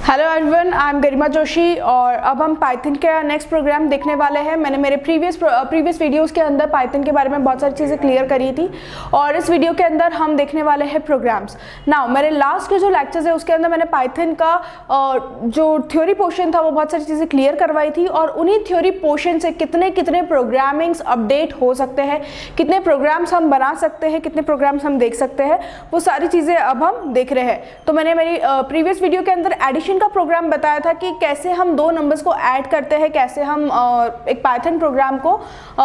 Hello everyone, I am गरिमा जोशी और अब हम पाइथन का नेक्स्ट प्रोग्राम देखने वाले हैं। मैंने मेरे प्रीवियस वीडियोस के अंदर पाइथन के बारे में बहुत सारी चीज़ें क्लियर करी थी और इस वीडियो के अंदर हम देखने वाले हैं प्रोग्राम्स। नाउ मेरे लास्ट के जो लेक्चर्स है उसके अंदर मैंने पाइथन का जो थ्योरी पोर्शन था वो बहुत सारी चीज़ें क्लियर करवाई थी और उन्हीं थ्योरी पोर्शन से कितने कितने प्रोग्रामिंग्स अपडेट हो सकते हैं, कितने प्रोग्राम्स हम बना सकते हैं, कितने प्रोग्राम्स हम देख सकते हैं, वो सारी चीज़ें अब हम देख रहे हैं। तो मैंने मेरी प्रीवियस वीडियो के अंदर एडिशन का प्रोग्राम बताया था कि कैसे हम दो नंबर्स को ऐड करते हैं, कैसे हम एक पाइथन प्रोग्राम को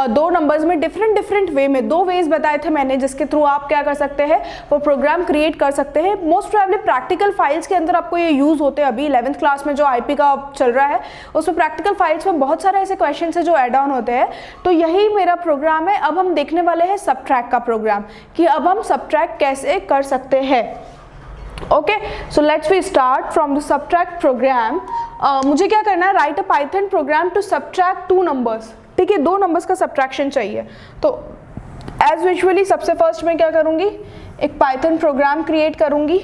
दो नंबर्स में डिफरेंट वे में, दो वेज बताए थे मैंने, जिसके थ्रू आप क्या कर सकते हैं, वो प्रोग्राम क्रिएट कर सकते हैं। मोस्ट प्रोबेबली प्रैक्टिकल फाइल्स के अंदर आपको ये यूज होते हैं। अभी 11th क्लास में जो आईपी का चल रहा है उसमें प्रैक्टिकल फाइल्स में बहुत सारे ऐसे क्वेश्चन है जो एड ऑन होते हैं। तो यही मेरा प्रोग्राम है। अब हम देखने वाले हैं सबट्रैक्ट का प्रोग्राम कि अब हम सबट्रैक्ट कैसे कर सकते हैं। Okay, so let's we start from the subtract program. मुझे क्या करना है, write a Python program to subtract two numbers. ठीक है, दो नंबर्स का सबट्रैक्शन चाहिए। तो एज यूजुअली सबसे फर्स्ट मैं क्या करूंगी, एक पाइथन प्रोग्राम क्रिएट करूंगी।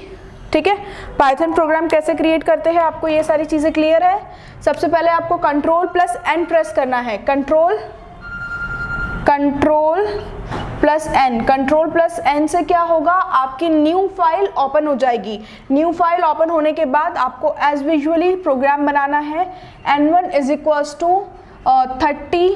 ठीक है, पाइथन प्रोग्राम कैसे क्रिएट करते हैं आपको ये सारी चीज़ें क्लियर है। सबसे पहले आपको Ctrl+N प्रेस करना है। Ctrl+N Ctrl+N से क्या होगा, आपकी न्यू फाइल ओपन हो जाएगी। न्यू फाइल ओपन होने के बाद आपको एज यूजुअली प्रोग्राम बनाना है। n1 = 30,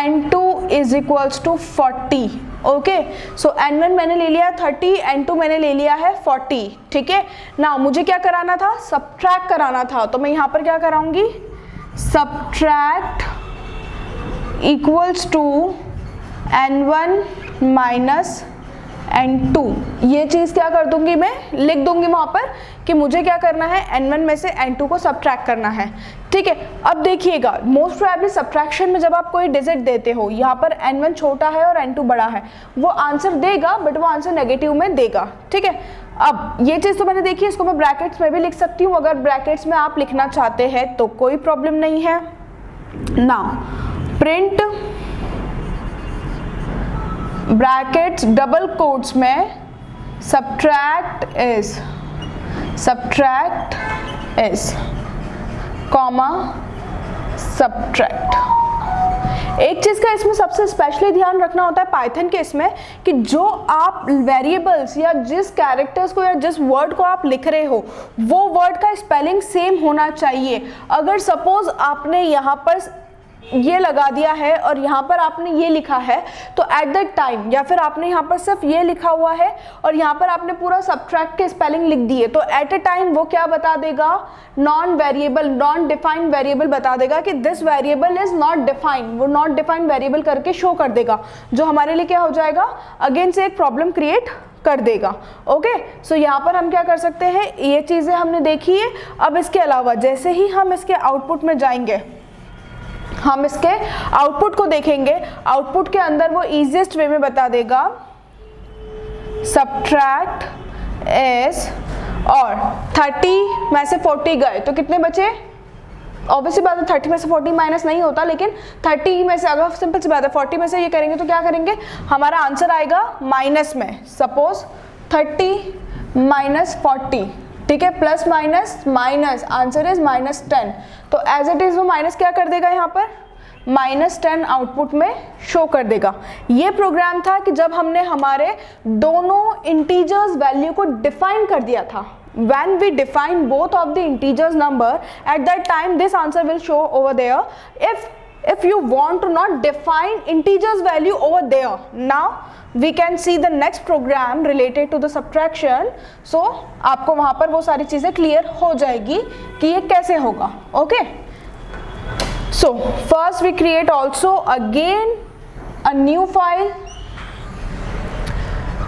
n2 = 40। ओके, सो n1 मैंने ले लिया 30, n2 मैंने ले लिया है 40। ठीक है, नाउ मुझे क्या कराना था, सबट्रैक्ट कराना था। तो मैं यहाँ पर क्या कराऊंगी, subtract equals to n1 minus n2। ये चीज़ क्या कर दूंगी, मैं लिख दूंगी वहाँ पर कि मुझे क्या करना है, n1 में से n2 को सबट्रैक्ट करना है। ठीक है, अब देखिएगा, मोस्ट प्रोबेबली सबट्रैक्शन में जब आप कोई डिजिट देते हो, यहाँ पर n1 छोटा है और n2 बड़ा है, वो आंसर देगा बट वो आंसर नेगेटिव में देगा। ठीक है, अब ये चीज़ तो मैंने देखी, इसको मैं ब्रैकेट्स में भी लिख सकती हूँ। अगर ब्रैकेट्स में आप लिखना चाहते हैं तो कोई प्रॉब्लम नहीं है। Now print brackets double quotes में सबट्रैक्ट इज कॉमा सबट्रैक्ट। एक चीज़ का इसमें सबसे स्पेशली ध्यान रखना होता है पाइथन के इसमें, कि जो आप वेरिएबल्स या जिस कैरेक्टर्स को या जिस वर्ड को आप लिख रहे हो वो वर्ड का स्पेलिंग सेम होना चाहिए। अगर सपोज आपने यहाँ पर ये लगा दिया है और यहाँ पर आपने ये लिखा है, तो एट दैट टाइम, या फिर आपने यहाँ पर सिर्फ ये लिखा हुआ है और यहाँ पर आपने पूरा सबट्रैक्ट के स्पेलिंग लिख दिए, तो एट अ टाइम वो क्या बता देगा, नॉन डिफाइंड वेरिएबल बता देगा कि this variable is not defined. वो नॉट डिफाइंड वेरिएबल करके शो कर देगा, जो हमारे लिए क्या हो जाएगा, अगेन से एक प्रॉब्लम क्रिएट कर देगा। ओके, सो यहाँ पर हम क्या कर सकते हैं, ये चीज़ें हमने देखी है। अब इसके अलावा जैसे ही हम इसके आउटपुट में जाएंगे, हम इसके आउटपुट को देखेंगे। आउटपुट के अंदर वो इजीएस्ट वे में बता देगा सबट्रैक्ट इज, और 30 में से 40 गए तो कितने बचे, ऑब्वियसली बात है 30 में से 40 माइनस नहीं होता, लेकिन 30 में से, अगर सिंपल सी बात है 40 में से ये करेंगे तो क्या करेंगे, हमारा आंसर आएगा माइनस में। सपोज 30 माइनस 40, ठीक है, plus minus minus, answer is -10। तो एज इट इज वो माइनस क्या कर देगा, यहाँ पर -10 आउटपुट में शो कर देगा। ये प्रोग्राम था कि जब हमने हमारे दोनों इंटीजर्स वैल्यू को डिफाइन कर दिया था। When we define both of the integers number, at that time this answer will show over there. If you want to not define integers value over there, now we can see the next program related to the subtraction. So आपको वहाँ पर वो सारी चीज़ें clear हो जाएगी कि ये कैसे होगा। Okay, so first we create also again a new file.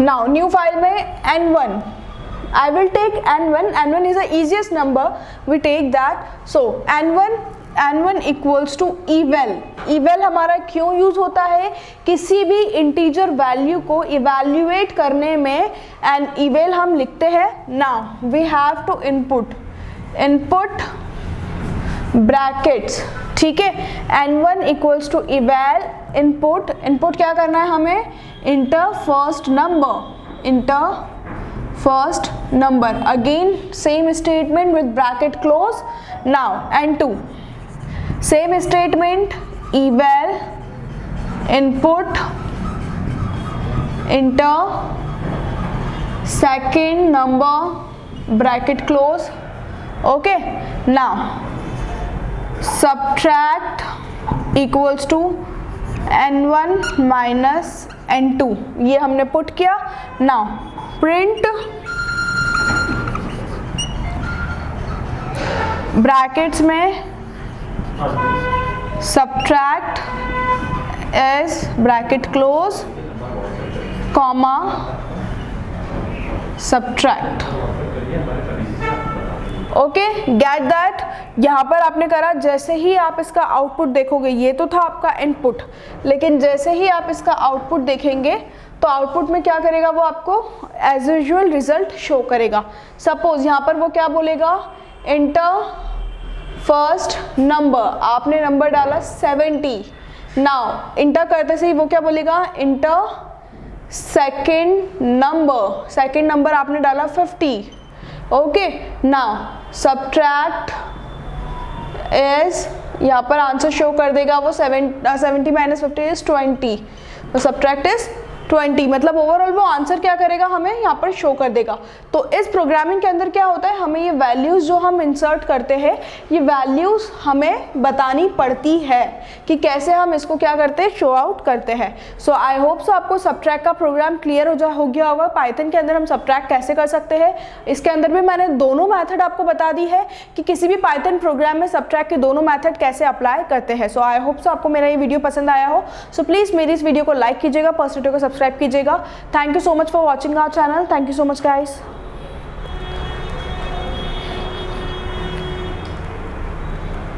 Now new file में n1, I will take n1 is the easiest number, we take that. So n1 equals to eval हमारा क्यों use होता है, किसी भी integer value को evaluate करने में एंड eval हम लिखते हैं। Now we have to input brackets. ठीक है, n1 equals to eval input क्या करना है हमें, inter first first number. Again same statement with bracket close. Now N2, same statement, eval input enter second number bracket close. Okay, now subtract equals to n1 minus n2, ये हमने put किया. Now print brackets में subtract is bracket close comma subtract. Okay, get that. यहाँ पर आपने करा, जैसे ही आप इसका आउटपुट देखोगे, ये तो था आपका इनपुट, लेकिन जैसे ही आप इसका आउटपुट देखेंगे तो आउटपुट में क्या करेगा, वो आपको एज यूजुअल रिजल्ट शो करेगा. सपोज यहाँ पर वो क्या बोलेगा, इंटर फर्स्ट नंबर, आपने नंबर डाला 70. नाउ इंटर करते से ही वो क्या बोलेगा, inter second number, second number आपने डाला 50. ओके, नाउ सब्ट्रैक्ट इज, यहाँ पर आंसर शो कर देगा वो 70 माइनस 50 इज 20. तो सब्ट्रैक्ट इज 20, मतलब ओवरऑल वो आंसर क्या करेगा, हमें यहाँ पर शो कर देगा. तो इस प्रोग्रामिंग के अंदर क्या होता है, हमें ये वैल्यूज़ जो हम इंसर्ट करते हैं, ये वैल्यूज़ हमें बतानी पड़ती है कि कैसे हम इसको क्या करते हैं, शो आउट करते हैं. सो आई होप सो आपको सब्ट्रैक्ट का प्रोग्राम क्लियर हो गया होगा. पाइथन के अंदर हम सब्ट्रैक्ट कैसे कर सकते हैं, इसके अंदर भी मैंने दोनों मैथड आपको बता दी है कि किसी भी पाइथन प्रोग्राम में सब्ट्रैक्ट के दोनों मैथड कैसे अप्लाई करते हैं. सो आई होप सो आपको मेरा ये वीडियो पसंद आया हो. सो प्लीज़ मेरी इस वीडियो को लाइक कीजिएगा, पर्सनल को सब्सक्राइब कीजिएगा. Thank you so much for watching our channel. Thank you so much guys.